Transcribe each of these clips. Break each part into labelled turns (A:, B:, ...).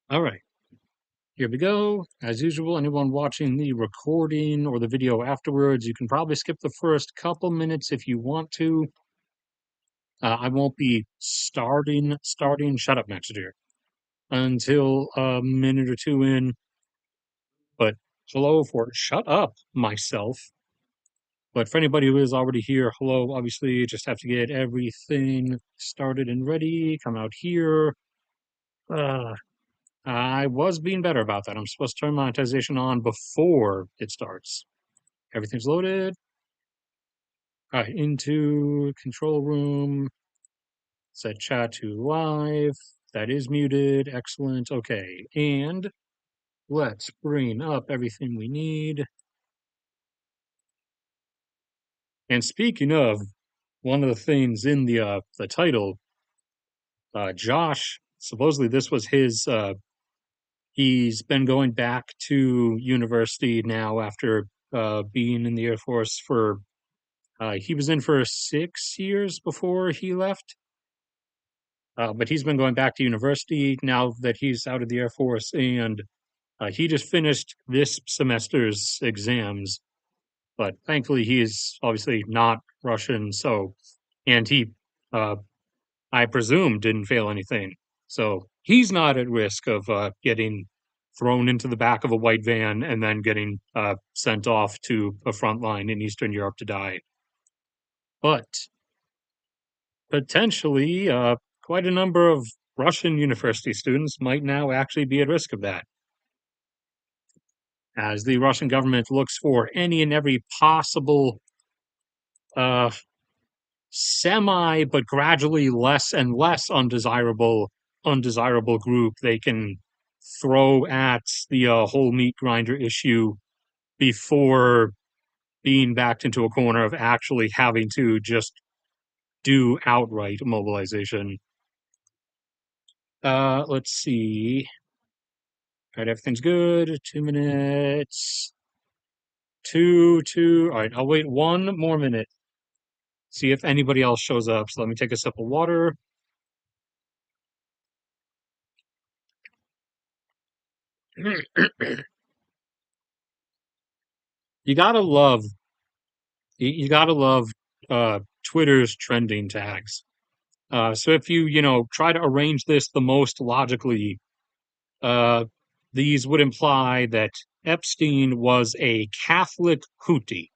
A: All right, here we go. As usual, anyone watching the recording or the video afterwards, you can probably skip the first couple minutes if you want to. I won't be starting, shut up, Max dear, until a minute or two in. But hello for shut up myself. But for anybody who is already here, hello, obviously, just have to get everything started and ready. Come out here. Uh, I was being better about that. I'm supposed to turn monetization on before it starts. Everything's loaded. All right, into control room. Set chat to live. That is muted. Excellent. Okay, and let's bring up everything we need. And speaking of, one of the things in the title, Josh, supposedly this was his. He's been going back to university now after being in the Air Force for. He was in for 6 years before he left. But he's been going back to university now that he's out of the Air Force, and he just finished this semester's exams. But thankfully, he is obviously not Russian, so and he, uh, I presume, didn't fail anything, so he's not at risk of getting thrown into the back of a white van and then getting sent off to a front line in Eastern Europe to die. But potentially, quite a number of Russian university students might now actually be at risk of that, as the Russian government looks for any and every possible uh, semi, but gradually less and less undesirable group they can throw at the whole meat grinder issue before being backed into a corner of actually having to just do outright mobilization. Let's see. All right, everything's good. 2 minutes. Two. All right, I'll wait one more minute. See if anybody else shows up. So let me take a sip of water. You gotta love, you gotta love Twitter's trending tags. So if you try to arrange this the most logically, uh, these would imply that Epstein was a Catholic Houthi.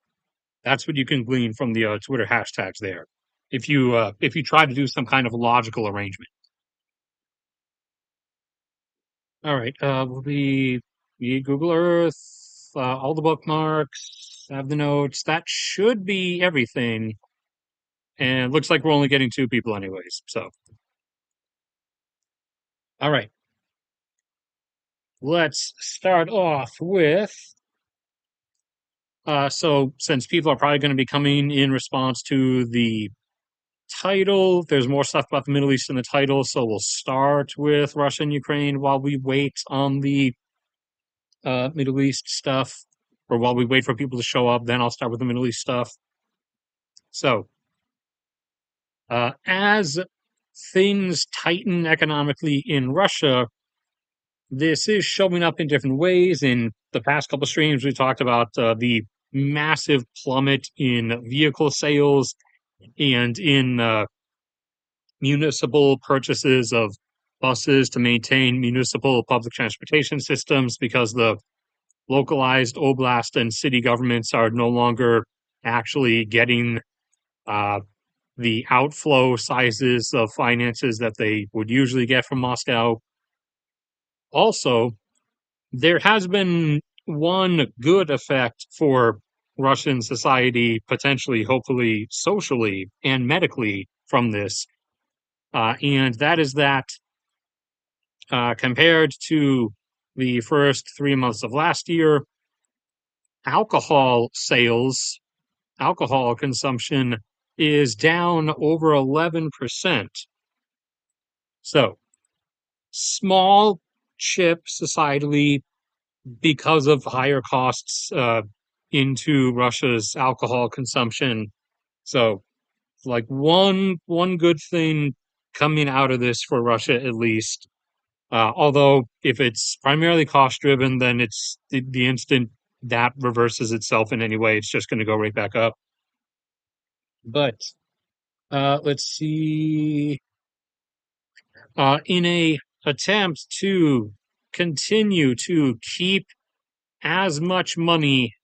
A: That's what you can glean from the Twitter hashtags there. If you try to do some kind of logical arrangement. All right, will be Google Earth, all the bookmarks, have the notes. That should be everything. And it looks like we're only getting two people anyways. So, all right, let's start off with. So since people are probably going to be coming in response to the title, there's more stuff about the Middle East in the title. So we'll start with Russia and Ukraine while we wait on the Middle East stuff, or while we wait for people to show up. Then I'll start with the Middle East stuff. So, as things tighten economically in Russia, this is showing up in different ways. In the past couple streams, we talked about the massive plummet in vehicle sales and in municipal purchases of buses to maintain municipal public transportation systems because the localized oblast and city governments are no longer actually getting uh, the outflow sizes of finances that they would usually get from Moscow. Also, there has been one good effect for Russian society, potentially, hopefully, socially and medically from this. And that is that compared to the first 3 months of last year, alcohol sales, alcohol consumption is down over 11%. So, small chip societally because of higher costs into Russia's alcohol consumption. So, like one good thing coming out of this for Russia at least. Although if it's primarily cost driven, then it's the instant that reverses itself in any way, it's just going to go right back up. But let's see. In a attempt to continue to keep as much money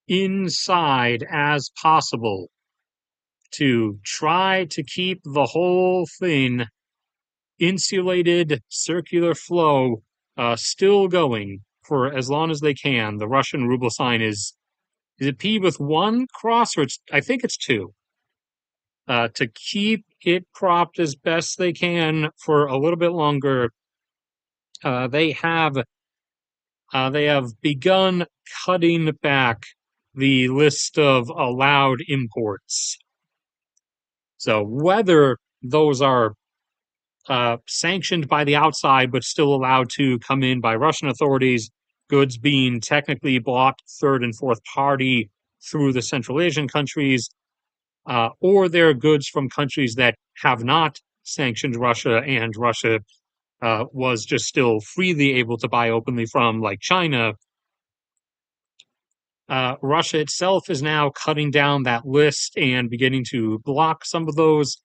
A: inside as possible, to try to keep the whole thing insulated circular flow still going for as long as they can. The Russian ruble sign is it P with one cross or I think it's two. To keep it propped as best they can for a little bit longer, uh, they have they have begun cutting back the list of allowed imports. So whether those are sanctioned by the outside but still allowed to come in by Russian authorities, goods being technically bought third and fourth party through the Central Asian countries, or they're goods from countries that have not sanctioned Russia and Russia was just still freely able to buy openly from, like China. Russia itself is now cutting down that list and beginning to block some of those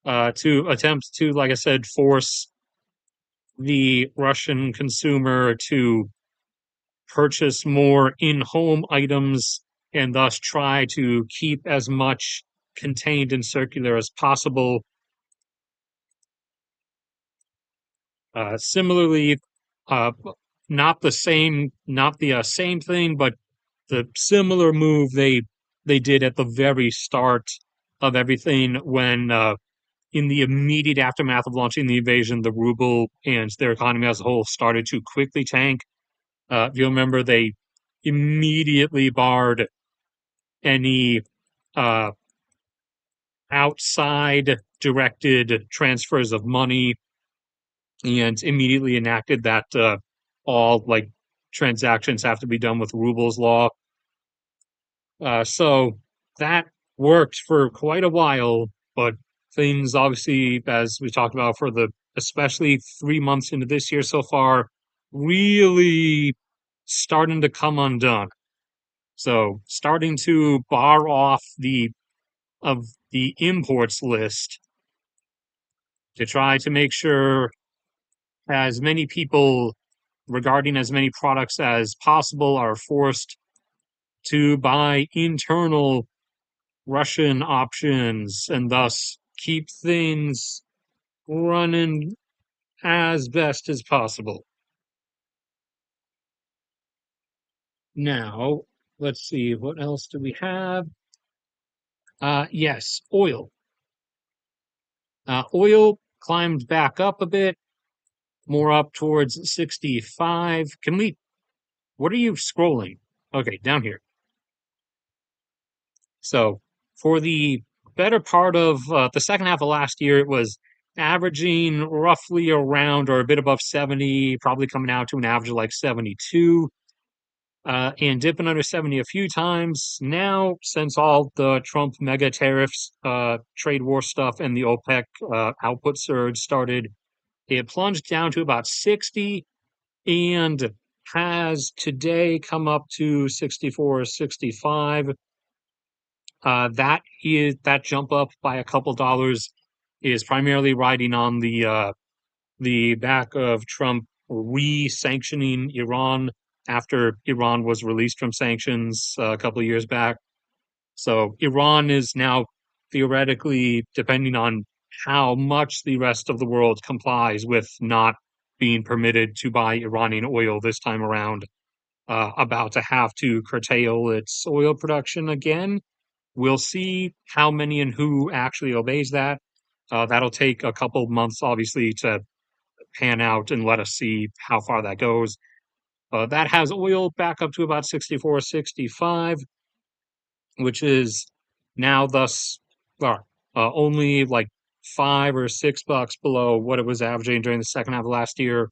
A: to attempt to, like I said, force the Russian consumer to purchase more in-home items and thus try to keep as much contained and circular as possible. Similarly, uh, not the same thing, but the similar move they did at the very start of everything when in the immediate aftermath of launching the invasion, the ruble and their economy as a whole started to quickly tank. If you remember, they immediately barred any uh, outside directed transfers of money and immediately enacted that all like transactions have to be done with rubles law. So that worked for quite a while, but things obviously, as we talked about for the especially 3 months into this year so far, really starting to come undone. So starting to bar off of the imports list to try to make sure as many people regarding as many products as possible are forced to buy internal Russian options and thus keep things running as best as possible. Now, let's see, what else do we have? Yes, oil. Oil climbed back up a bit, more up towards 65. What are you scrolling? Okay, down here. So for the better part of the second half of last year, it was averaging roughly around or a bit above 70, probably coming out to an average of like 72, and dipping under 70 a few times. Now, since all the Trump mega tariffs, trade war stuff, and the OPEC output surge started, it plunged down to about 60 and has today come up to 64, 65. That jump up by a couple dollars is primarily riding on the back of Trump re-sanctioning Iran after Iran was released from sanctions a couple of years back. So Iran is now theoretically, depending on how much the rest of the world complies with not being permitted to buy Iranian oil this time around, about to have to curtail its oil production again. We'll see how many and who actually obeys that. That'll take a couple months, obviously, to pan out and let us see how far that goes. That has oil back up to about 64, 65, which is now thus only like $5 or $6 below what it was averaging during the second half of last year.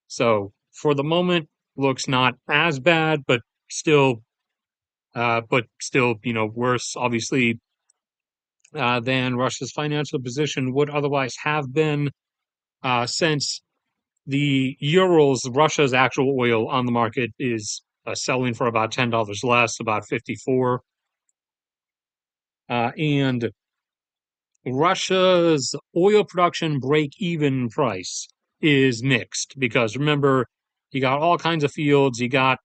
A: So for the moment, looks not as bad, but still, worse, obviously, than Russia's financial position would otherwise have been, since the Urals, Russia's actual oil on the market is selling for about $10 less, about 54. And Russia's oil production break-even price is mixed because remember, you got all kinds of fields. You got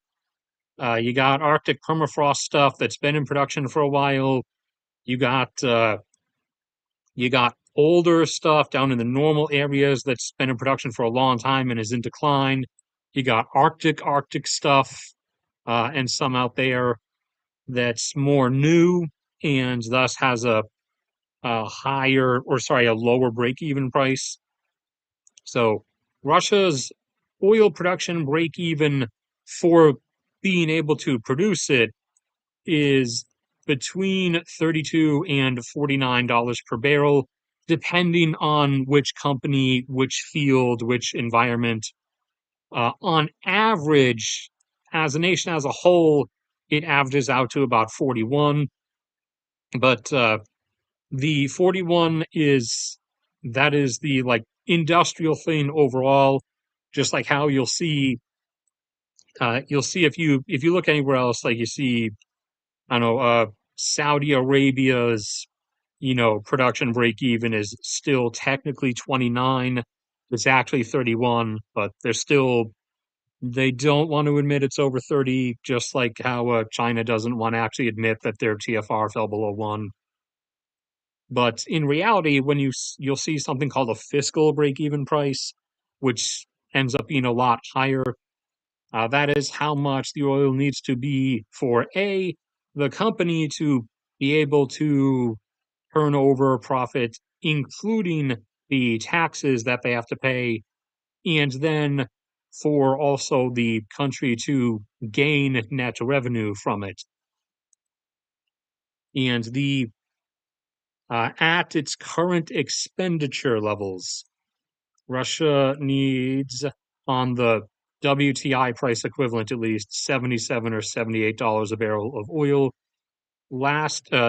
A: Arctic permafrost stuff that's been in production for a while. You got you got older stuff down in the normal areas that's been in production for a long time and is in decline. You got Arctic stuff, and some out there that's more new and thus has a higher, or sorry, a lower break-even price. So Russia's oil production break-even for being able to produce it is between 32 and $49 per barrel, depending on which company, which field, which environment. On average, as a nation as a whole, it averages out to about 41. But the 41 is that is the like industrial thing overall, just like how you'll see if you look anywhere else, like you see, I don't know, Saudi Arabia's, production break even is still technically 29. It's actually 31, but they don't want to admit it's over 30, just like how China doesn't want to actually admit that their TFR fell below 1. But in reality, when you'll see something called a fiscal break-even price, which ends up being a lot higher. That is how much the oil needs to be for the company to be able to turn over profit, including the taxes that they have to pay, and then for also the country to gain net revenue from it. And the at its current expenditure levels, Russia needs, on the WTI price equivalent, at least 77 or $78 a barrel of oil.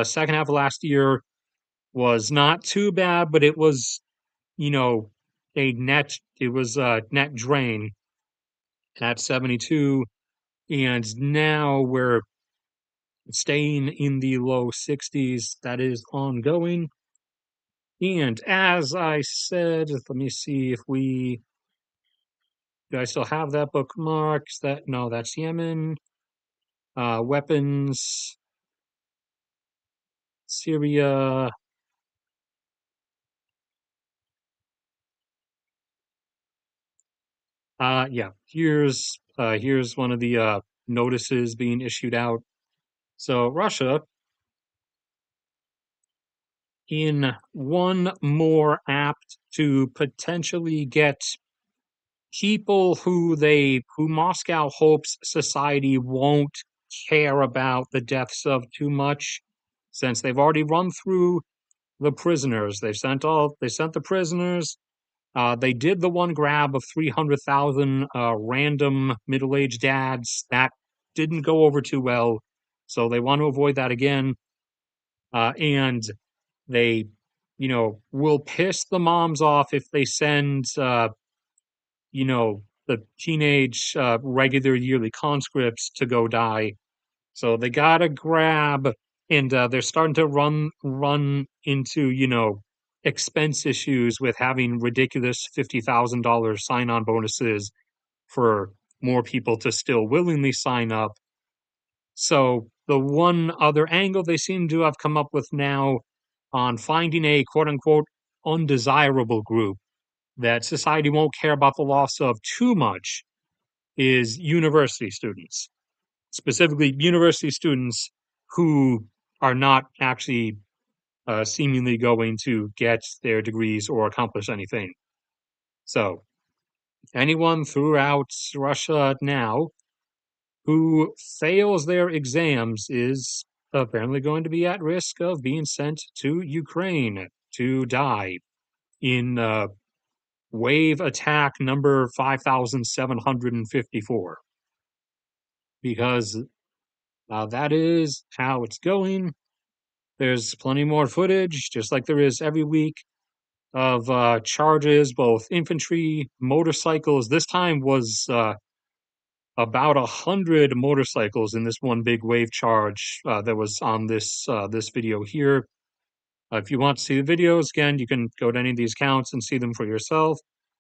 A: Second half of last year was not too bad, but it was, you know, it was a net drain at 72. And now we're staying in the low 60s. That is ongoing. And as I said, let me see if do I still have that bookmark? No, that's Yemen. Weapons, Syria. Yeah. Here's one of the notices being issued out. So Russia, in one more apt to potentially get people who Moscow hopes society won't care about the deaths of too much, since they've already run through the prisoners. They sent the prisoners. They did the one grab of 300,000 random middle-aged dads. That didn't go over too well, so they want to avoid that again. And they, will piss the moms off if they send, the teenage regular yearly conscripts to go die. So they gotta grab, and they're starting to run into expense issues with having ridiculous $50,000 sign-on bonuses for more people to still willingly sign up. So the one other angle they seem to have come up with now on finding a quote unquote undesirable group that society won't care about the loss of too much is university students, specifically university students who are not actually seemingly going to get their degrees or accomplish anything. So, anyone throughout Russia now who fails their exams is apparently going to be at risk of being sent to Ukraine to die in wave attack number 5,754, because that is how it's going. There's plenty more footage, just like there is every week, of charges, both infantry, motorcycles. This time was about 100 motorcycles in this one big wave charge that was on this video here. If you want to see the videos, again, you can go to any of these accounts and see them for yourself.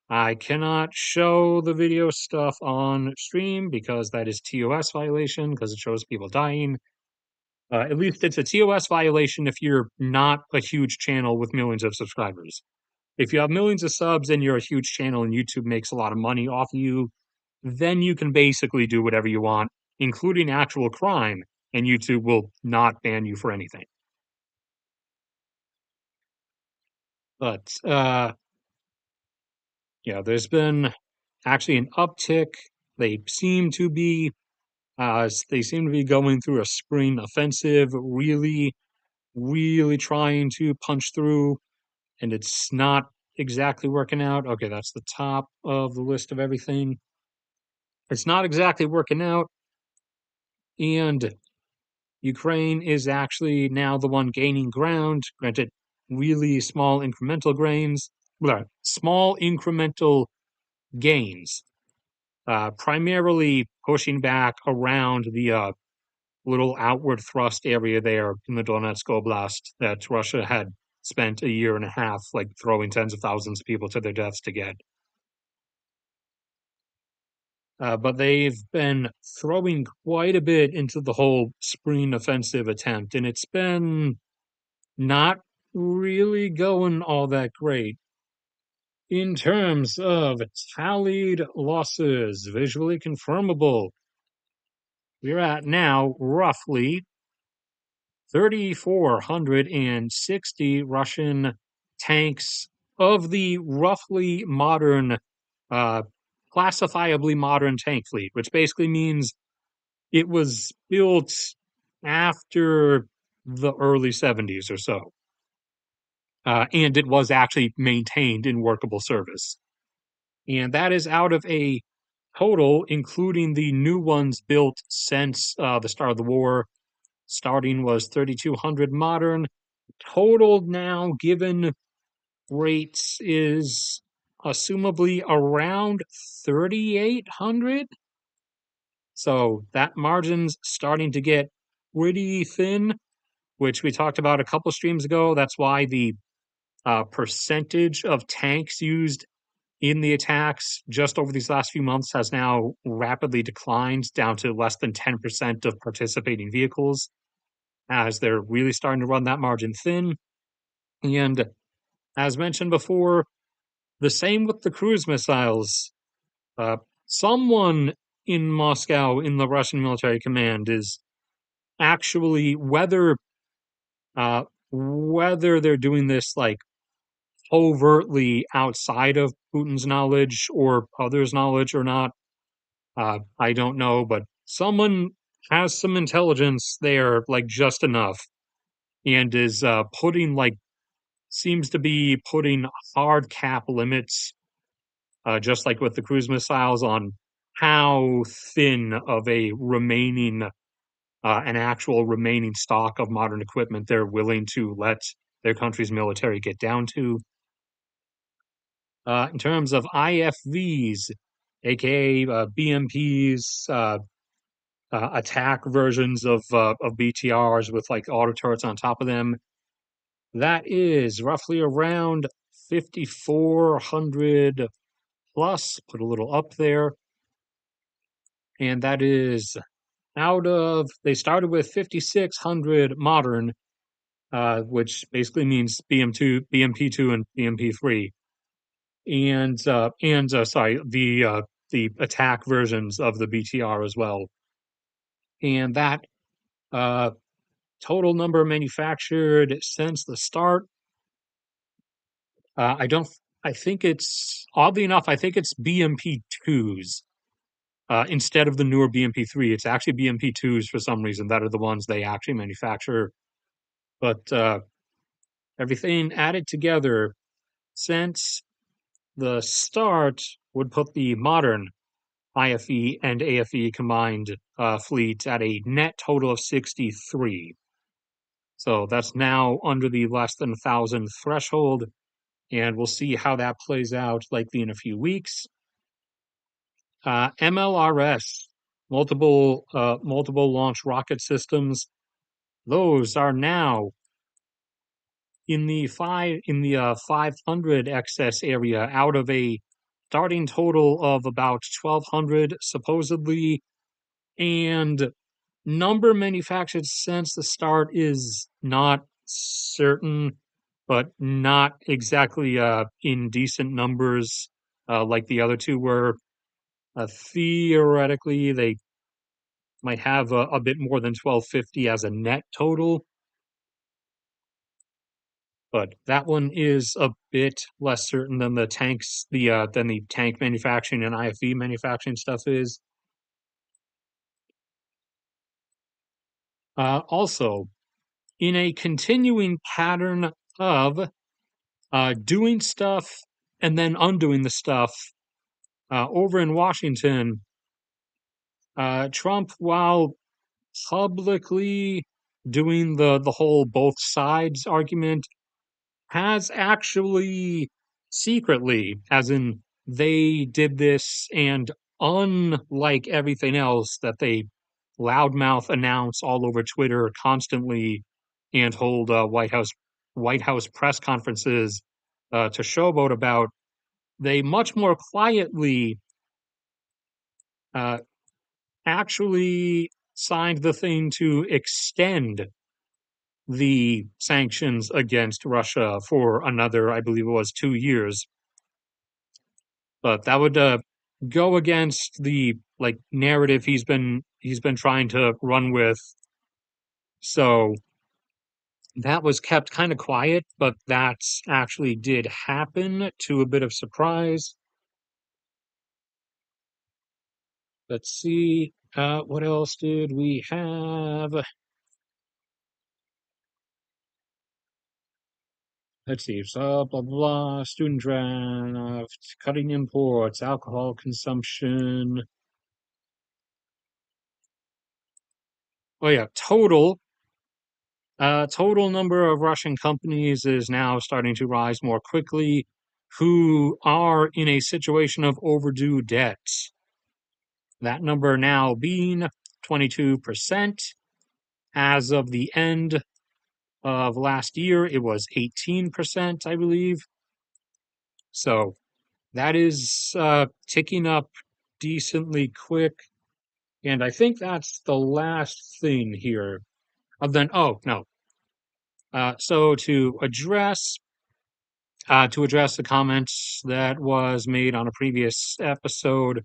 A: I cannot show the video stuff on stream because that is TOS violation because it shows people dying. At least it's a TOS violation if you're not a huge channel with millions of subscribers. If you have millions of subs and you're a huge channel and YouTube makes a lot of money off of you, then you can basically do whatever you want, including actual crime, and YouTube will not ban you for anything. But yeah, there's been actually an uptick. They seem to be going through a spring offensive, really trying to punch through, and it's not exactly working out. Okay, that's the top of the list of everything. It's not exactly working out, and Ukraine is actually now the one gaining ground. Granted, really small incremental gains, primarily pushing back around the little outward thrust area there in the Donetsk Oblast that Russia had spent a year and a half, like throwing tens of thousands of people to their deaths to get. But they've been throwing quite a bit into the whole spring offensive attempt, and it's been not really going all that great. In terms of tallied losses, visually confirmable, we're at now roughly 3,460 Russian tanks of the roughly modern, uh, classifiably modern tank fleet, which basically means it was built after the early 70s or so. And it was actually maintained in workable service. And that is out of a total, including the new ones built since the start of the war. Starting was 3,200 modern. Total now, given rates, is assumably around 3,800. So that margin's starting to get pretty thin, which we talked about a couple streams ago. That's why the percentage of tanks used in the attacks just over these last few months has now rapidly declined down to less than 10% of participating vehicles, as they're really starting to run that margin thin. And as mentioned before, the same with the cruise missiles. Someone in Moscow in the Russian military command is actually, whether they're doing this like overtly outside of Putin's knowledge or others' knowledge or not, I don't know, but someone has some intelligence there, like just enough, and is seems to be putting hard cap limits, just like with the cruise missiles, on how thin of a an actual remaining stock of modern equipment they're willing to let their country's military get down to. In terms of IFVs, aka BMPs, attack versions of BTRs with like auto turrets on top of them, that is roughly around 5,400 plus. Put a little up there, and that is they started with 5,600 modern, which basically means BMP2, and BMP3, and sorry, the attack versions of the BTR as well, and that uh, total number manufactured since the start. I don't. I think it's oddly enough. I think it's BMP2s instead of the newer BMP3. It's actually BMP2s for some reason that are the ones they actually manufacture. But everything added together since the start would put the modern IFE and AFE combined fleet at a net total of 63. So that's now under the less than 1,000 threshold. and we'll see how that plays out likely in a few weeks. MLRS, multiple launch rocket systems. Those are now in the 500 excess area out of a starting total of about 1,200 supposedly, and number manufactured since the start is not certain, but not exactly in decent numbers like the other two were. Theoretically, they might have a bit more than 1,250 as a net total, but that one is a bit less certain than the tank manufacturing and IFV manufacturing stuff is. Also, in a continuing pattern of doing stuff and then undoing the stuff over in Washington, Trump, while publicly doing the whole both sides argument, has actually secretly, as in they did this, and unlike everything else that they loudmouth announce all over Twitter constantly and hold White House press conferences to showboat about, they much more quietly uh, actually signed the thing to extend the sanctions against Russia for another, I believe it was 2 years. But that would go against the like narrative he's been trying to run with. So that was kept kind of quiet, but that actually did happen to a bit of surprise. Let's see. What else did we have? Let's see. So, blah, blah, blah. Student draft, cutting imports, alcohol consumption. Oh, yeah. Total number of Russian companies is now starting to rise more quickly who are in a situation of overdue debts. That number now being 22%. As of the end of last year, it was 18%, I believe. So that is ticking up decently quick. And I think that's the last thing here. Then, oh, no. So to address the comments that was made on a previous episode,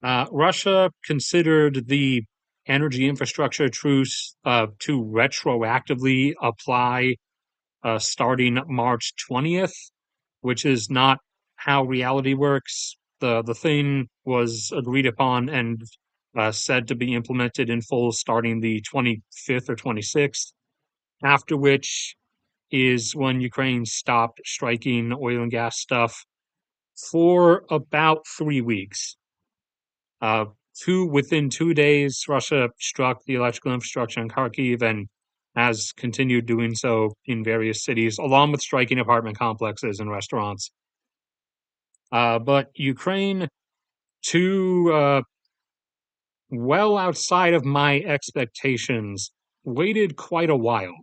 A: Russia considered the energy infrastructure truce to retroactively apply starting March 20th, which is not how reality works. The thing was agreed upon and said to be implemented in full starting the 25th or 26th, after which is when Ukraine stopped striking oil and gas stuff for about 3 weeks. Uh, within 2 days, Russia struck the electrical infrastructure in Kharkiv and has continued doing so in various cities, along with striking apartment complexes and restaurants. But Ukraine, well outside of my expectations, waited quite a while.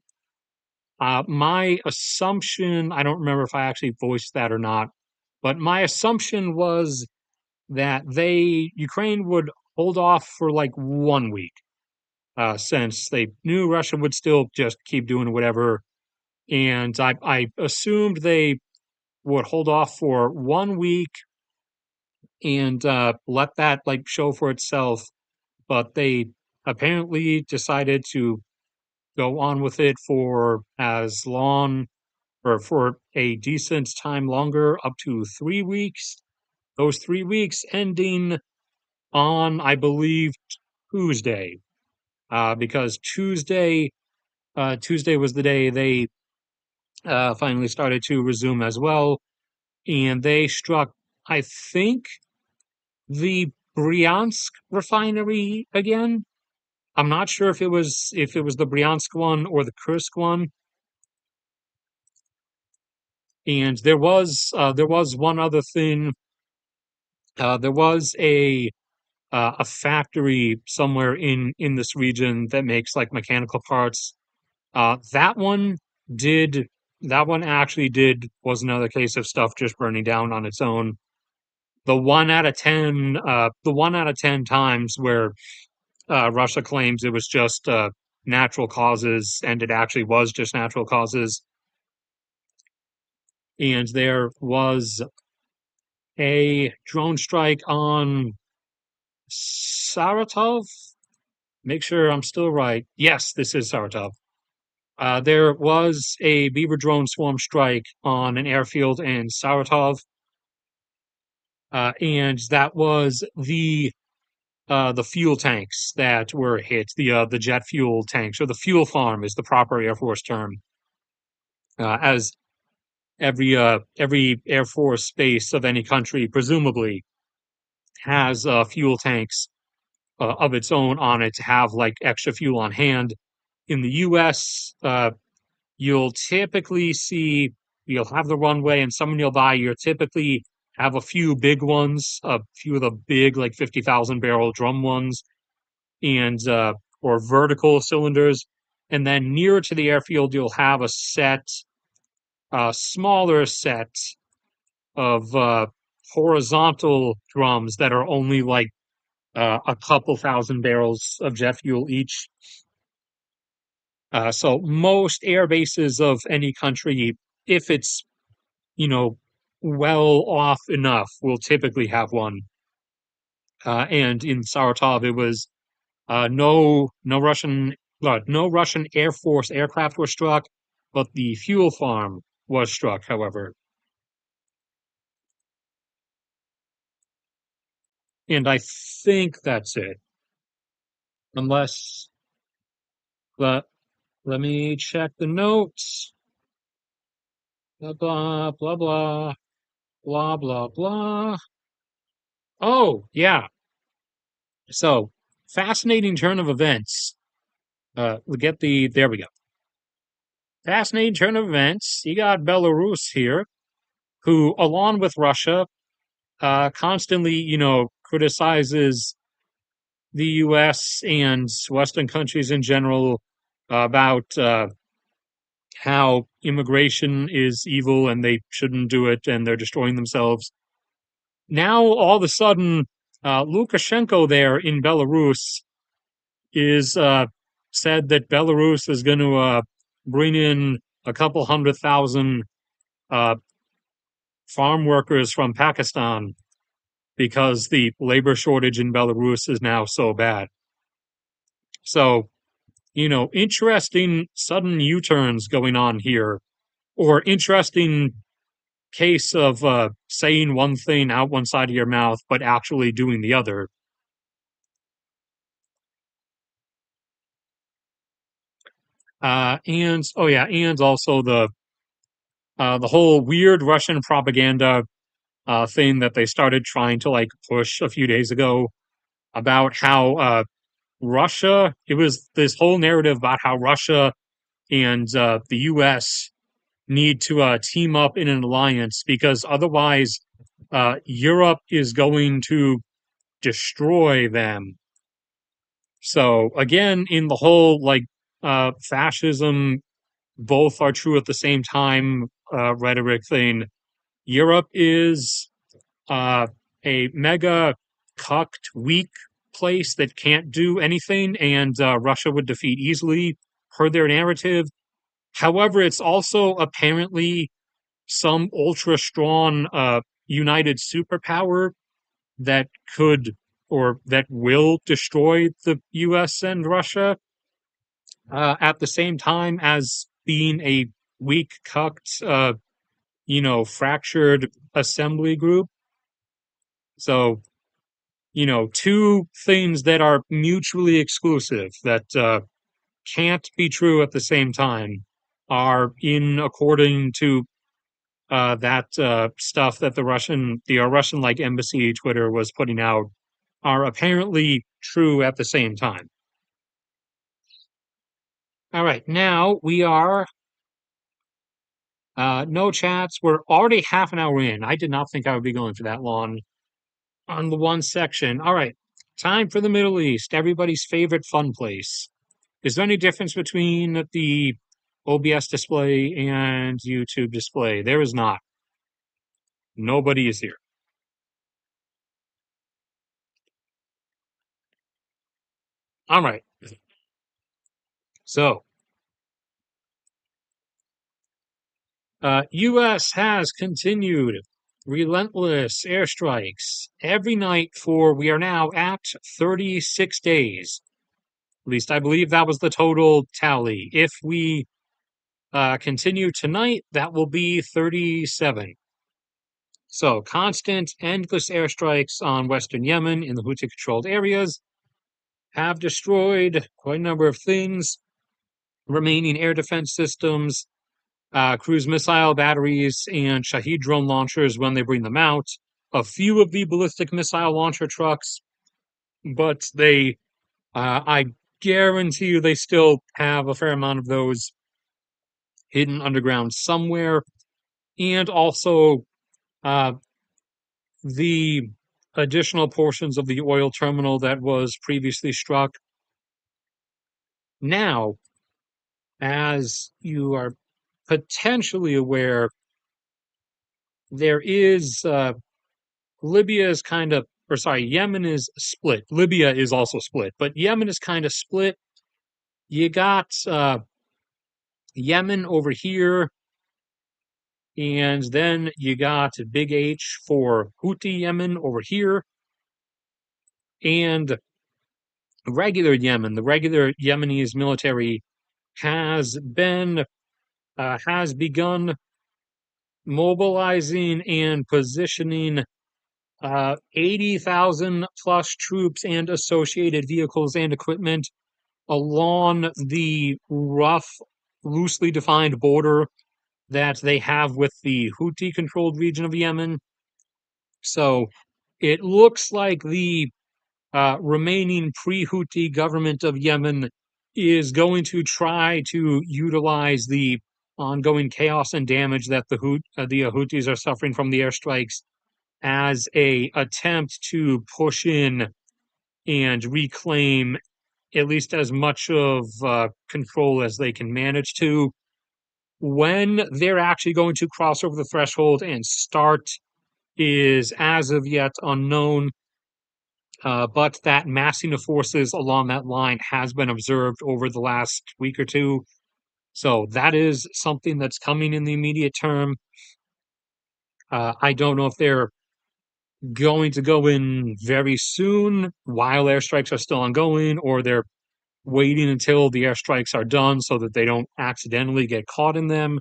A: My assumption, I don't remember if I actually voiced that or not, but my assumption was that Ukraine would hold off for like 1 week, since they knew Russia would still just keep doing whatever. And I assumed they would hold off for 1 week and let that like show for itself. But they apparently decided to go on with it for as long or for a decent time longer, up to 3 weeks. Those 3 weeks ending on, I believe, Tuesday, because Tuesday was the day they finally started to resume as well, and they struck, I think, the Bryansk refinery again. I'm not sure if it was the Bryansk one or the Kursk one. And there was one other thing. There was a factory somewhere in this region that makes like mechanical parts. That one did that one actually did was another case of stuff just burning down on its own. The 1 out of 10 times where Russia claims it was just natural causes, and it actually was just natural causes. And there was a drone strike on Saratov. Make sure I'm still right. Yes, this is Saratov. There was a Beaver drone swarm strike on an airfield in Saratov, and that was the fuel tanks that were hit. The jet fuel tanks, or the fuel farm, is the proper Air Force term. As every Air Force base of any country presumably has fuel tanks of its own on it to have like extra fuel on hand. In the U.S., you'll typically see you'll have the runway and someone you'll buy. You'll typically have a few big ones, a few of the big like 50,000 barrel drum ones, and or vertical cylinders. And then nearer to the airfield, you'll have a smaller set of horizontal drums that are only like a couple thousand barrels of jet fuel each. So most air bases of any country, if it's, you know, well off enough, will typically have one. And in Saratov, it was no Russian Air Force aircraft were struck, but the fuel farm was struck, however. And I think that's it. Unless, let, let me check the notes. Blah, blah, blah, blah, blah, blah, blah. Oh, yeah. So, fascinating turn of events. There we go. Fascinating turn of events. You got Belarus here, who, along with Russia, constantly, criticizes the U.S. and Western countries in general about how immigration is evil and they shouldn't do it and they're destroying themselves. Now, all of a sudden, Lukashenko there in Belarus is said that Belarus is going to bring in a couple 100,000 uh, farm workers from Pakistan because the labor shortage in Belarus is now so bad. So, interesting sudden U-turns going on here, or interesting case of saying one thing out one side of your mouth, but actually doing the other. And oh yeah, and also the whole weird Russian propaganda thing that they started trying to like push a few days ago about how Russia. It was this whole narrative about how Russia and the U.S. need to team up in an alliance because otherwise, Europe is going to destroy them. So again, in the whole like fascism, both are true at the same time rhetoric thing. Europe is uh, a mega cucked, weak place that can't do anything, and Russia would defeat easily, per their narrative. However, it's also apparently some ultra strong united superpower that could or that will destroy the US and Russia at the same time as being a weak, cucked, fractured assembly group. So, two things that are mutually exclusive that can't be true at the same time are in according to that stuff that the Russian like embassy Twitter was putting out are apparently true at the same time. All right, now we are No chats. We're already half an hour in. I did not think I would be going for that long on the one section. All right, time for the Middle East, everybody's favorite fun place. Is there any difference between the OBS display and YouTube display? There is not. Nobody is here. All right. So, U.S. has continued relentless airstrikes every night for we are now at 36 days. At least I believe that was the total tally. If we continue tonight, that will be 37. So, constant, endless airstrikes on Western Yemen in the Houthi controlled areas have destroyed quite a number of things. Remaining air defense systems, cruise missile batteries, and Shahed drone launchers when they bring them out. A few of the ballistic missile launcher trucks, but I guarantee you, they still have a fair amount of those hidden underground somewhere. And also, uh, the additional portions of the oil terminal that was previously struck. Now, as you are potentially aware, there is Libya is kind of, or sorry, Yemen is split. Libya is also split, but Yemen is kind of split. You got Yemen over here, and then you got Big H for Houthi Yemen over here, and regular Yemen, the regular Yemenis military has begun mobilizing and positioning 80,000 plus troops and associated vehicles and equipment along the rough, loosely defined border that they have with the Houthi controlled region of Yemen. So it looks like the remaining pre Houthi government of Yemen is going to try to utilize the ongoing chaos and damage that the Houthis are suffering from the airstrikes as a attempt to push in and reclaim at least as much of control as they can manage to. When they're actually going to cross over the threshold and start is as of yet unknown, but that massing of forces along that line has been observed over the last week or two. So that is something that's coming in the immediate term. I don't know if they're going to go in very soon while airstrikes are still ongoing, or they're waiting until the airstrikes are done so that they don't accidentally get caught in them,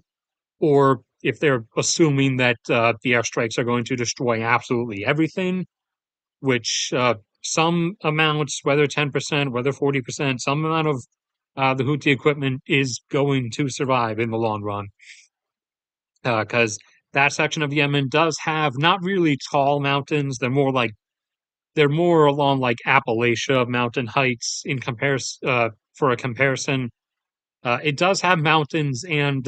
A: or if they're assuming that the airstrikes are going to destroy absolutely everything, which some amounts, whether 10%, whether 40%, some amount of the Houthi equipment is going to survive in the long run. Because that section of Yemen does have not really tall mountains. They're more along like Appalachia mountain heights in comparison. For a comparison, it does have mountains and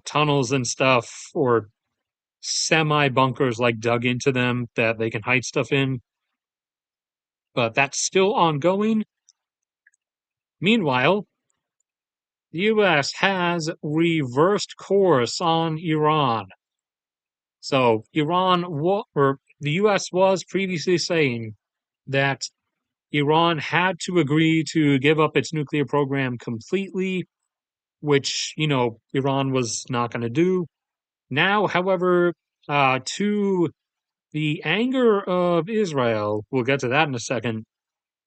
A: tunnels and stuff, or semi bunkers like dug into them that they can hide stuff in. But that's still ongoing. Meanwhile, the U.S. has reversed course on Iran. So or the U.S. was previously saying that Iran had to agree to give up its nuclear program completely, which, Iran was not going to do. Now, however, to the anger of Israel, we'll get to that in a second,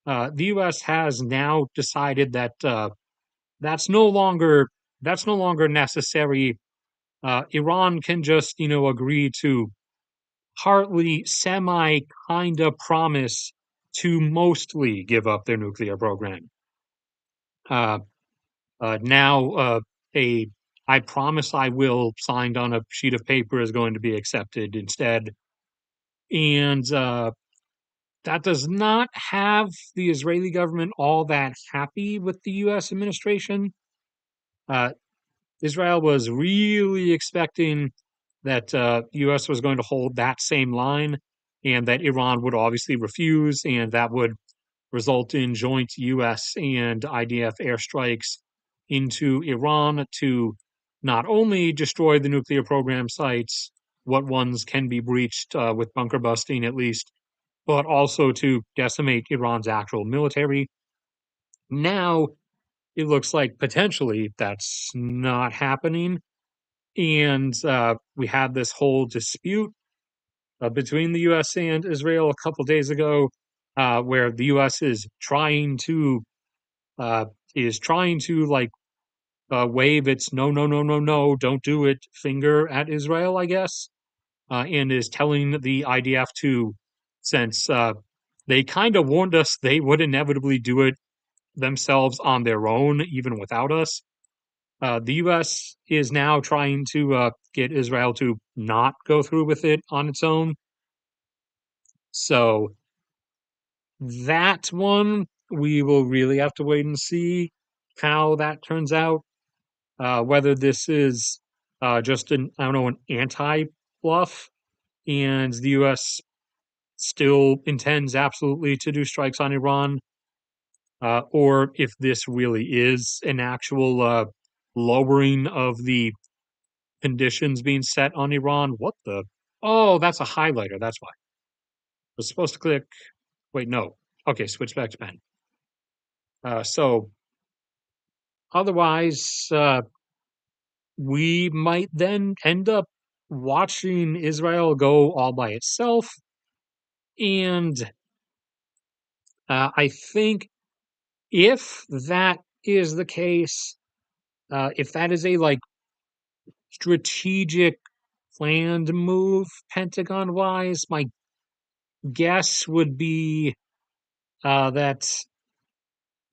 A: the U.S. has now decided that that's no longer necessary. Iran can just, agree to partly, semi, kind of promise to mostly give up their nuclear program. Uh, now, a "I promise I will" signed on a sheet of paper is going to be accepted instead, and that does not have the Israeli government all that happy with the U.S. administration. Uh, Israel was really expecting that U.S. was going to hold that same line, and that Iran would obviously refuse, and that would result in joint U.S. and IDF airstrikes into Iran to not only destroy the nuclear program sites, what ones can be breached with bunker busting at least, but also to decimate Iran's actual military. Now it looks like potentially that's not happening. And we had this whole dispute between the U.S. and Israel a couple days ago, where the U.S. uh, is trying to like wave its no, no, no, no, no, don't do it finger at Israel, I guess, and is telling the IDF to, since they kind of warned us they would inevitably do it themselves on their own, even without us. The U.S. is now trying to get Israel to not go through with it on its own. So that one, we will really have to wait and see how that turns out. Whether this is just I don't know, an anti-bluff, and the U.S. still intends absolutely to do strikes on Iran, or if this really is an actual lowering of the conditions being set on Iran. What the? Oh, that's a highlighter. That's why. I was supposed to click. Wait, no. Okay, switch back to pen. So otherwise, we might then end up watching Israel go all by itself. And I think if that is the case, if that is a like strategic planned move, Pentagon wise, my guess would be that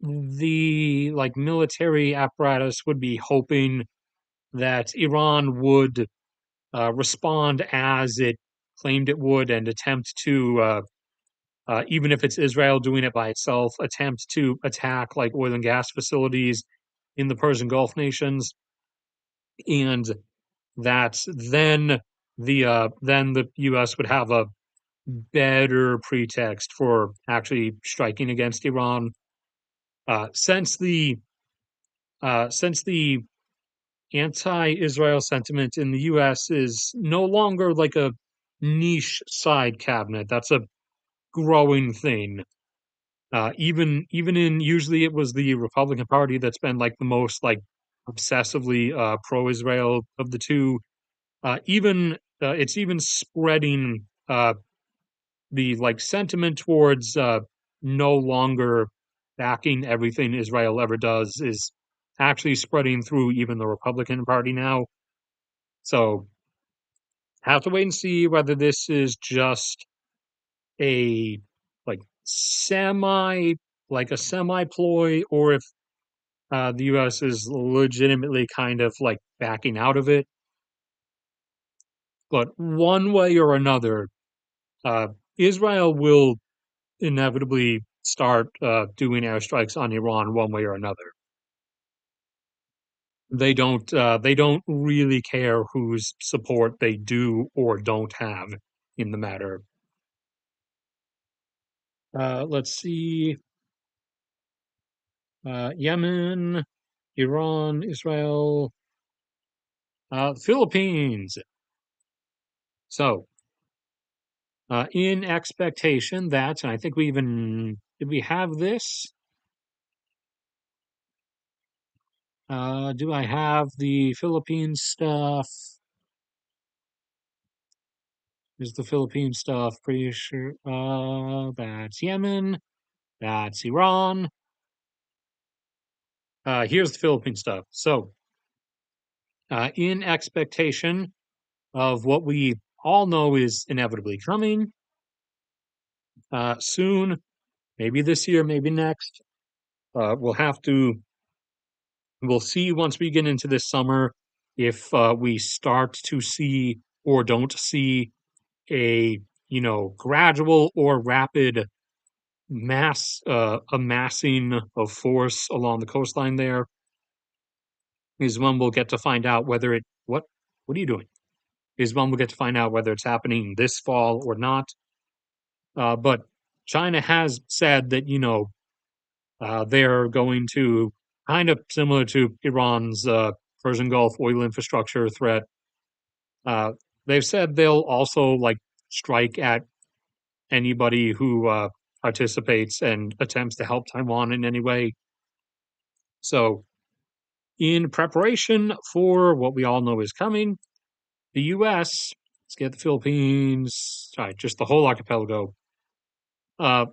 A: the like military apparatus would be hoping that Iran would respond as it claimed it would and attempt to, even if it's Israel doing it by itself, attempt to attack like oil and gas facilities in the Persian Gulf nations, and that then the U.S. would have a better pretext for actually striking against Iran. Since the anti-Israel sentiment in the U.S. is no longer like a niche side cabinet. That's a growing thing. Even in usually it was the Republican Party that's been like the most like obsessively pro-Israel of the two. Even it's even spreading the like sentiment towards no longer backing everything Israel ever does is actually spreading through even the Republican Party now. So have to wait and see whether this is just a like semi like a semi ploy, or if the U.S. is legitimately kind of like backing out of it. But one way or another, uh, Israel will inevitably start doing airstrikes on Iran one way or another. They don't really care whose support they do or don't have in the matter. Let's see. Yemen, Iran, Israel, Philippines. So, in expectation that, and I think we even did we have this? Do I have the Philippine stuff? Is the Philippine stuff pretty sure? That's Yemen. That's Iran. Here's the Philippine stuff. So, in expectation of what we all know is inevitably coming soon, maybe this year, maybe next. We'll have to, we'll see once we get into this summer if we start to see or don't see a, gradual or rapid mass amassing of force along the coastline there. is when we'll get to find out whether it what are you doing? Is when we'll get to find out whether it's happening this fall or not. But China has said that they're going to kind of similar to Iran's Persian Gulf oil infrastructure threat. Uh, they've said they'll also like strike at anybody who participates and attempts to help Taiwan in any way. So, in preparation for what we all know is coming, the U.S. let's get the Philippines, sorry, just the whole archipelago. Uh,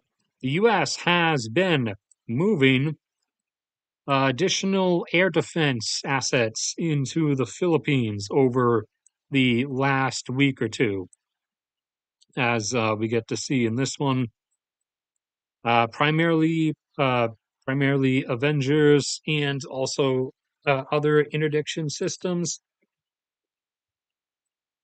A: the U.S. has been moving additional air defense assets into the Philippines over the last week or two, as we get to see in this one. Uh, primarily, uh, primarily Avengers and also other interdiction systems.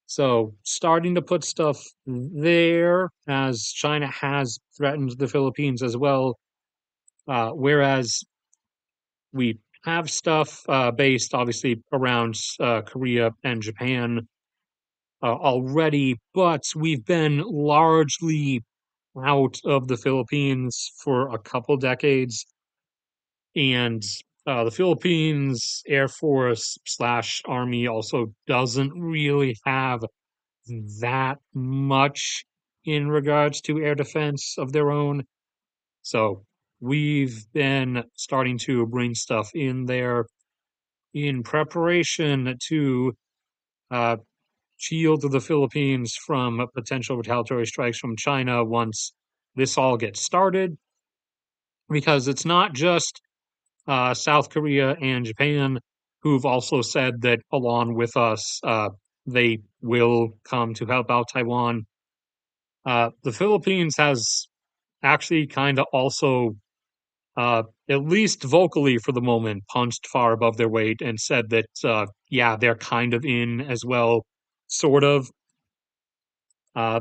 A: So, starting to put stuff there as China has threatened the Philippines as well. Whereas we have stuff based obviously around Korea and Japan already, but we've been largely out of the Philippines for a couple decades. And the Philippines Air Force slash Army also doesn't really have that much in regards to air defense of their own. So we've been starting to bring stuff in there in preparation to uh, shield the Philippines from potential retaliatory strikes from China once this all gets started. Because it's not just South Korea and Japan who've also said that along with us, they will come to help out Taiwan. The Philippines has actually kind of also, at least vocally for the moment, punched far above their weight and said that, yeah, they're kind of in as well, sort of.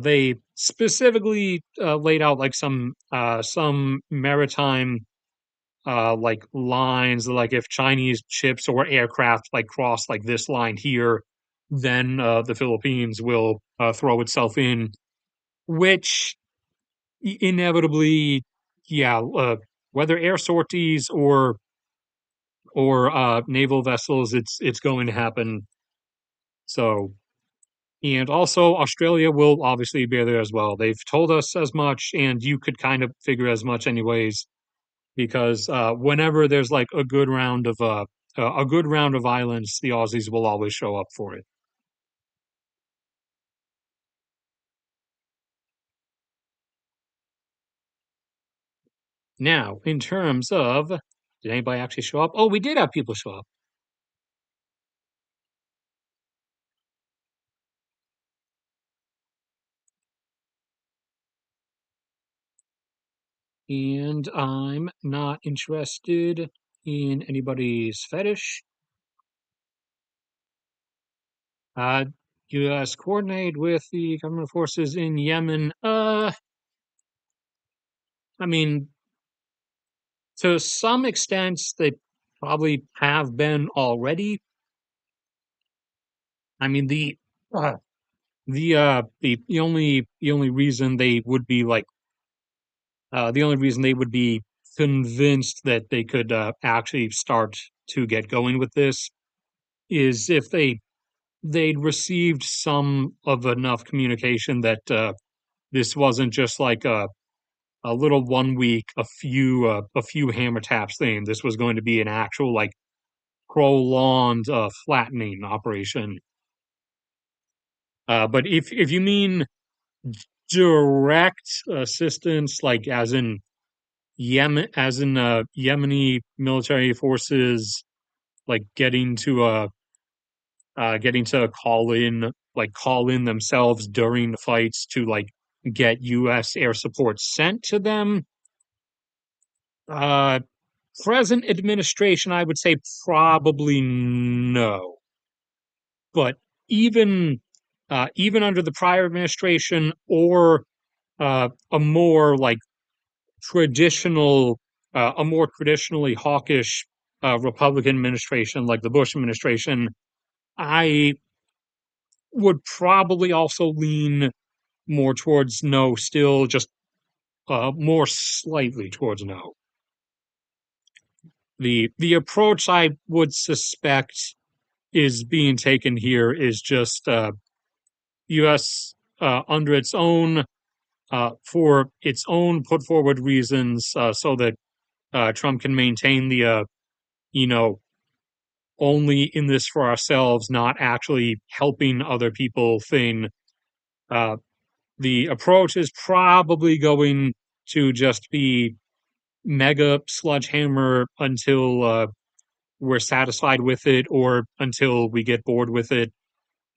A: They specifically laid out like some maritime like lines, like if Chinese ships or aircraft like cross like this line here, then the Philippines will throw itself in, which inevitably, yeah, whether air sorties or naval vessels, it's going to happen. So, and also Australia will obviously be there as well. They've told us as much, and you could kind of figure as much anyways, because whenever there's like a good round of violence, the Aussies will always show up for it. Now, in terms of, did anybody actually show up? Oh, we did have people show up. And I'm not interested in anybody's fetish. Uh, U.S. coordinate with the government forces in Yemen. I mean, to some extent, they probably have been already. I mean, uh, the only reason they would be like the only reason they would be convinced that they could actually start to get going with this is if they'd received some of enough communication that this wasn't just like a little 1 week, a few hammer taps thing. This was going to be an actual like prolonged flattening operation. But if you mean direct assistance, like as in Yemeni military forces, like getting to call in themselves during the fights to like get U.S. air support sent to them. Uh, Present administration, I would say probably no, but even even under the prior administration or a more like traditional, a more traditionally hawkish Republican administration like the Bush administration, I would probably also lean more towards no, still just more slightly towards no. The approach I would suspect is being taken here is just U.S. Under its own for its own put forward reasons, so that Trump can maintain the you know only in this for ourselves, not actually helping other people thing. Uh, the approach is probably going to just be mega sledgehammer until we're satisfied with it or until we get bored with it,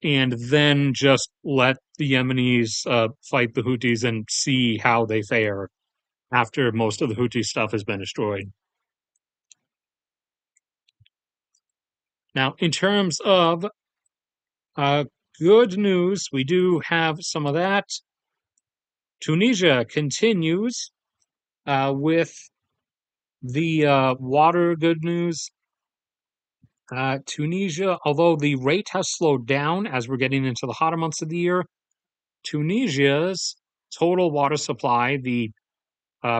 A: and then just let the Yemenis fight the Houthis and see how they fare after most of the Houthi stuff has been destroyed. Now, in terms of uh, good news, we do have some of that. Tunisia continues with the water good news. Tunisia, although the rate has slowed down as we're getting into the hotter months of the year, Tunisia's total water supply, the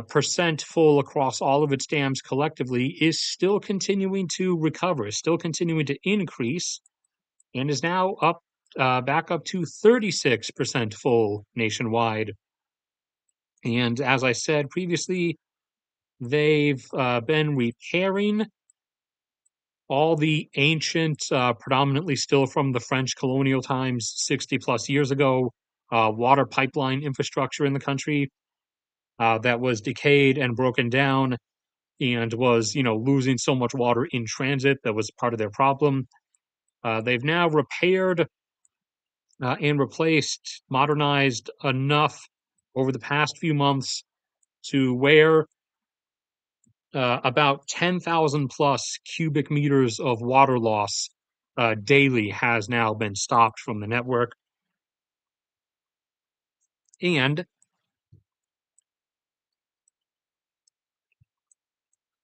A: percent full across all of its dams collectively, is still continuing to recover, is still continuing to increase, and is now up back up to 36% full nationwide. And as I said previously, they've been repairing all the ancient, predominantly still from the French colonial times, 60 plus years ago, water pipeline infrastructure in the country that was decayed and broken down and was, losing so much water in transit that was part of their problem. They've now repaired and replaced, modernized enough over the past few months to where about 10,000 plus cubic meters of water loss daily has now been stopped from the network. And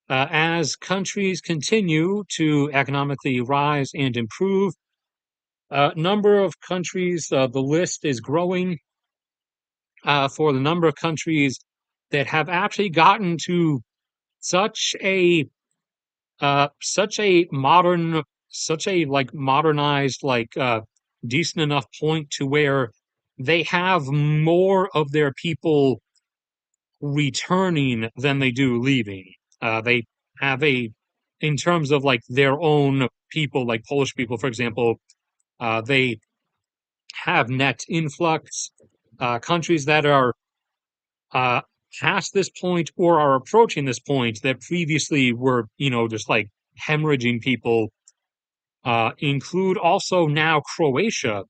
A: as countries continue to economically rise and improve, number of countries, the list is growing for the number of countries that have actually gotten to such a such a modern, such a like modernized, like decent enough point to where they have more of their people returning than they do leaving. They have in terms of like their own people, like Polish people, for example, they have net influx. Countries that are uh, past this point or are approaching this point that previously were, just like hemorrhaging people, include also now Croatia.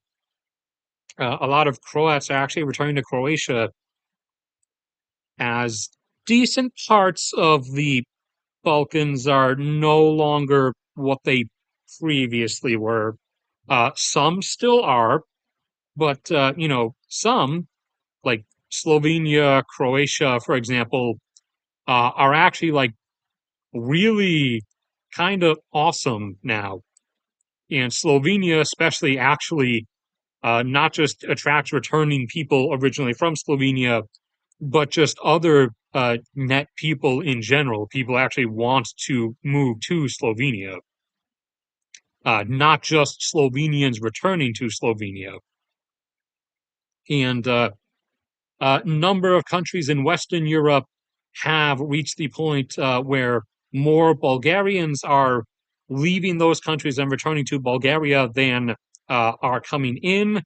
A: A lot of Croats are actually returning to Croatia as decent parts of the Balkans are no longer what they previously were. Some still are, but some like Slovenia, Croatia, for example, are actually like really kind of awesome now. And Slovenia, especially, actually not just attracts returning people originally from Slovenia, but just other net people in general. People actually want to move to Slovenia, not just Slovenians returning to Slovenia. And a number of countries in Western Europe have reached the point where more Bulgarians are leaving those countries and returning to Bulgaria than are coming in.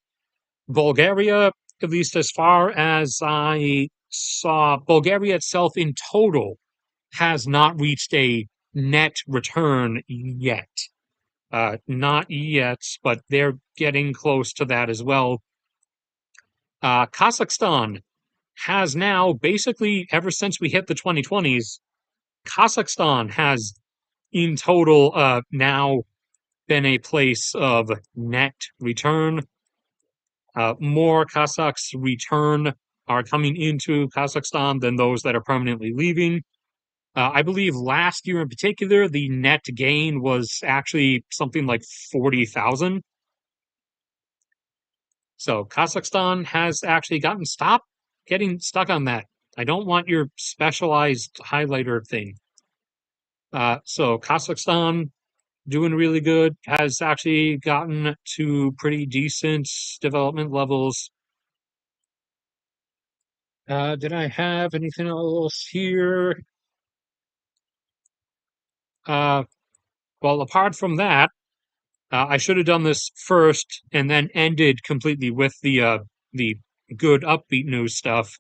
A: Bulgaria, at least as far as I saw, Bulgaria itself in total has not reached a net return yet. Not yet, but they're getting close to that as well. Kazakhstan has now basically, ever since we hit the 2020s, Kazakhstan has in total now been a place of net return. More Kazakhs return are coming into Kazakhstan than those that are permanently leaving. I believe last year in particular, the net gain was actually something like 40,000. So Kazakhstan has actually gotten stop getting stuck on that. I don't want your specialized highlighter thing. So Kazakhstan doing really good, has actually gotten to pretty decent development levels. Did I have anything else here? Uh, well, apart from that, I should have done this first and then ended completely with the good upbeat news stuff.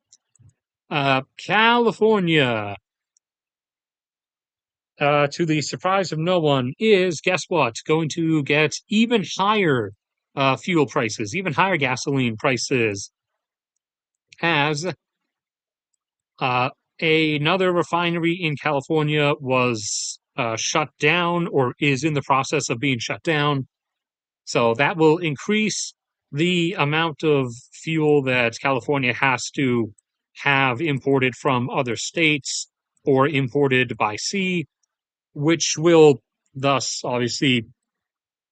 A: California, to the surprise of no one, is guess what? Going to get even higher fuel prices, even higher gasoline prices, as uh, another refinery in California was shut down or is in the process of being shut down. So that will increase the amount of fuel that California has to have imported from other states or imported by sea, which will thus obviously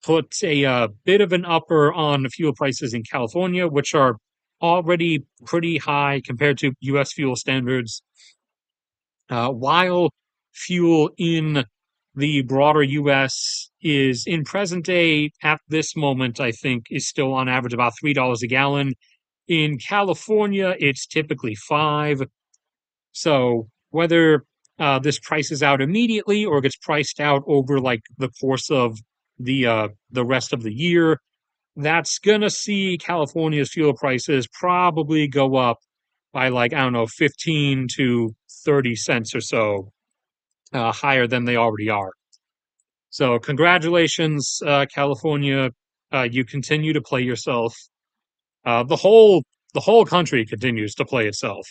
A: put a bit of an upper on fuel prices in California, which are already pretty high compared to US fuel standards. While fuel in the broader US is in present day at this moment, I think is still on average about $3 a gallon. In California, it's typically 5. So whether this prices out immediately or gets priced out over like the course of the rest of the year, that's gonna see California's fuel prices probably go up by like, I don't know, 15 to 30 cents or so higher than they already are. So congratulations, California. You continue to play yourself. The whole country continues to play itself,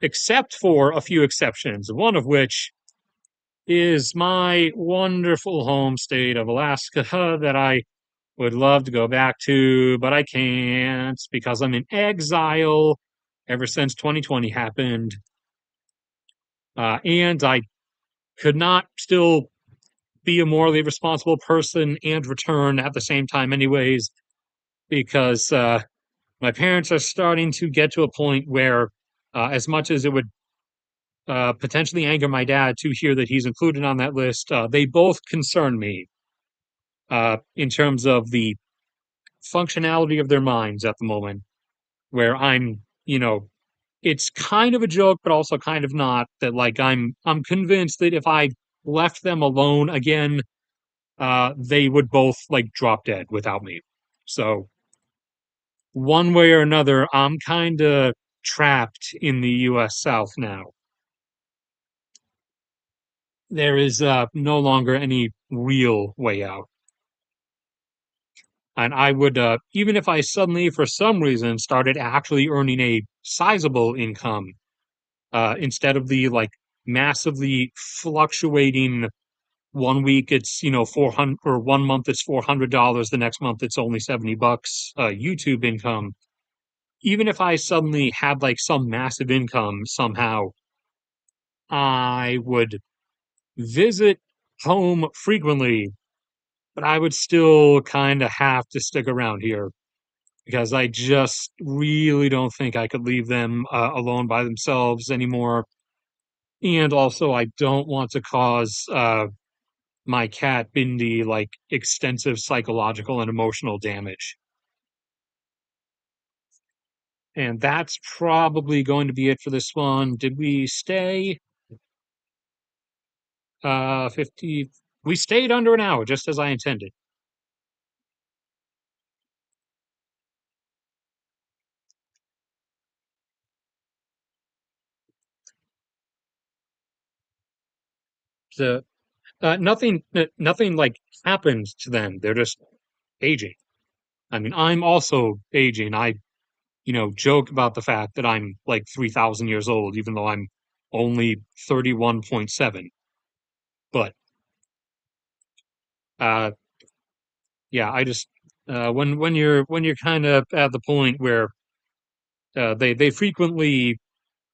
A: except for a few exceptions. One of which is my wonderful home state of Alaska that I would love to go back to, but I can't because I'm in exile ever since 2020 happened. And I could not still be a morally responsible person and return at the same time, anyways, because my parents are starting to get to a point where, as much as it would potentially anger my dad to hear that he's included on that list, they both concern me in terms of the functionality of their minds at the moment, where it's kind of a joke, but also kind of not. That like I'm convinced that if I left them alone again, they would both like drop dead without me. So one way or another, I'm kind of trapped in the U.S. South now. There is no longer any real way out. And I would, even if I suddenly, for some reason, started actually earning a sizable income, instead of the like massively fluctuating 1 week it's 400 or 1 month it's $400, the next month it's only $70 YouTube income. Even if I suddenly had like some massive income somehow, I would visit home frequently, but I would still kind of have to stick around here because I just really don't think I could leave them alone by themselves anymore. And also, I don't want to cause my cat Bindi like extensive psychological and emotional damage. And that's probably going to be it for this one. Did we stay 50? We stayed under an hour, just as I intended. So nothing like happened to them. They're just aging. I mean, I'm also aging. I joke about the fact that I'm like 3,000 years old, even though I'm only 31.7. But uh, yeah, I just when you're kind of at the point where they frequently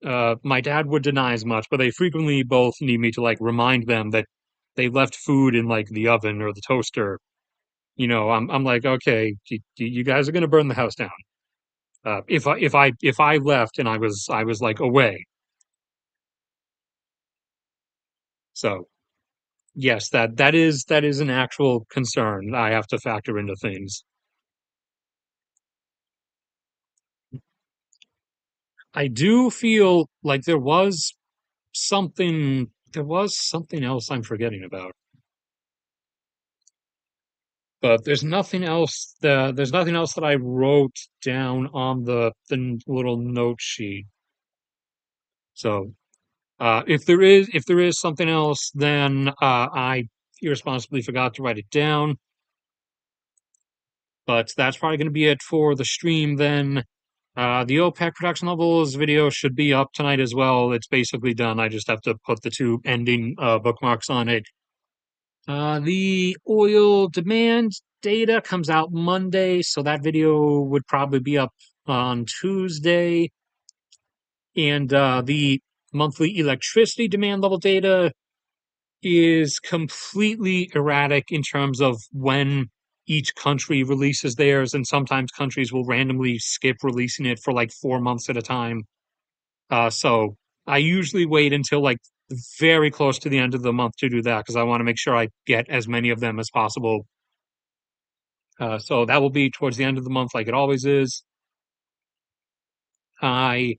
A: My dad would deny as much, but they frequently both need me to like remind them that they left food in like the oven or the toaster. I'm like, okay, you guys are gonna burn the house down. If I left and I was like away. So yes, that is an actual concern I have to factor into things. I do feel like there was something else I'm forgetting about. But there's nothing else that I wrote down on the little note sheet. So if there is something else, then I irresponsibly forgot to write it down. But that's probably going to be it for the stream then. The OPEC production levels video should be up tonight as well. It's basically done. I just have to put the two ending bookmarks on it. The oil demand data comes out Monday, so that video would probably be up on Tuesday. And the monthly electricity demand level data is completely erratic in terms of when each country releases theirs, and sometimes countries will randomly skip releasing it for like 4 months at a time. So I usually wait until like very close to the end of the month to do that because I want to make sure I get as many of them as possible. So that will be towards the end of the month, like it always is. I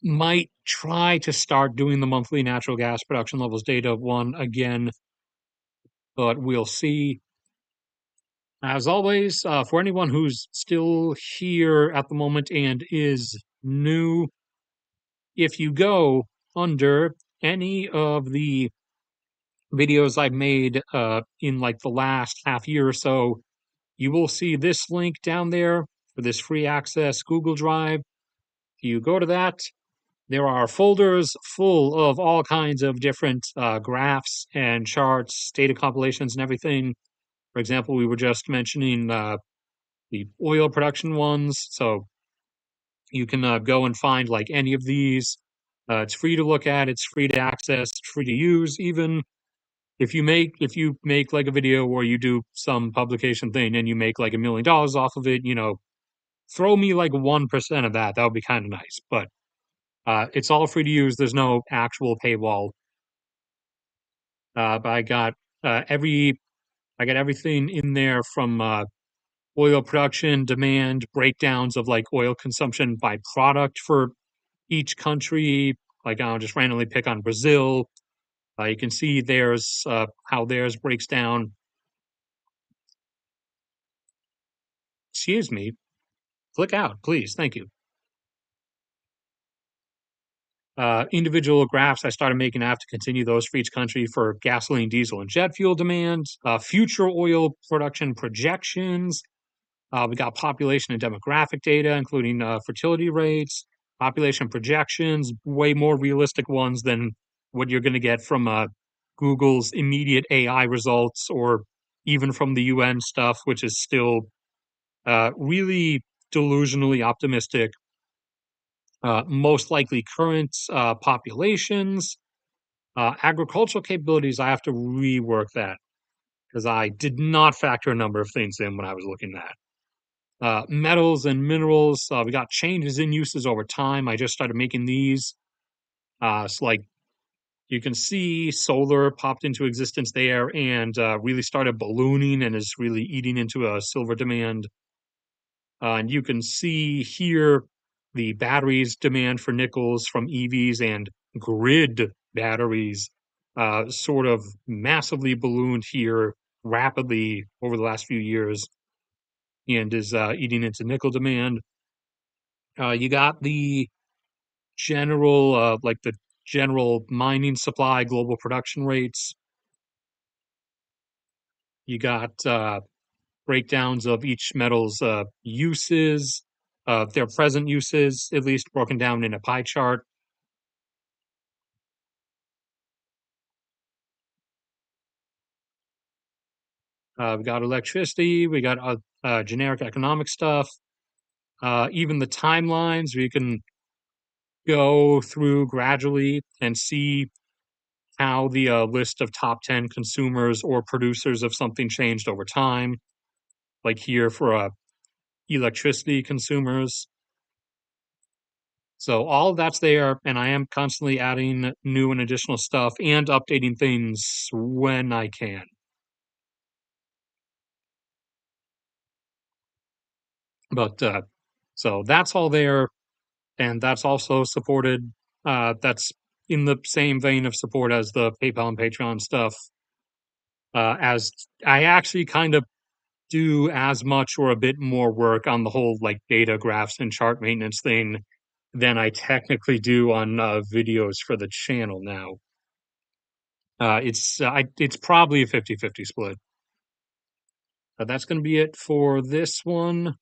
A: might try to start doing the monthly natural gas production levels data one again, but we'll see. As always, for anyone who's still here at the moment and is new, if you go under any of the videos I've made in like the last half year or so, you will see this link down there for this free access Google Drive. If you go to that, there are folders full of all kinds of different graphs and charts, data compilations, and everything. For example, we were just mentioning the oil production ones. So you can go and find like any of these. It's free to look at, it's free to access, it's free to use. Even if you make like a video where you do some publication thing and you make like $1 million off of it, throw me like 1% of that. That would be kind of nice. But it's all free to use. There's no actual paywall. But every I got everything in there from oil production, demand, breakdowns of like oil consumption by product for each country. Like I'll just randomly pick on Brazil. You can see theirs, how theirs breaks down. Excuse me. Click out, please. Thank you. Individual graphs I started making. I have to continue those for each country for gasoline, diesel, and jet fuel demand. Future oil production projections. We got population and demographic data, including fertility rates, population projections, way more realistic ones than what you're going to get from Google's immediate AI results or even from the UN stuff, which is still really delusionally optimistic. Most likely current populations, agricultural capabilities. I have to rework that because I did not factor a number of things in when I was looking at metals and minerals. We got changes in uses over time. I just started making these. So like you can see solar popped into existence there and really started ballooning and is really eating into a silver demand. And you can see here the batteries demand for nickels from EVs and grid batteries sort of massively ballooned here rapidly over the last few years and is eating into nickel demand. You got the general mining supply, global production rates. You got breakdowns of each metal's uses, their present uses, at least broken down in a pie chart. We got electricity, we got generic economic stuff, even the timelines. We can go through gradually and see how the list of top 10 consumers or producers of something changed over time. Like here for electricity consumers. So all of that's there, and I am constantly adding new and additional stuff and updating things when I can. But so that's all there, and that's also supported. That's in the same vein of support as the PayPal and Patreon stuff. As I actually kind of do as much or a bit more work on the whole like data graphs and chart maintenance thing than I technically do on videos for the channel now. It's probably a 50-50 split. That's going to be it for this one,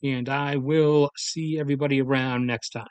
A: and I will see everybody around next time.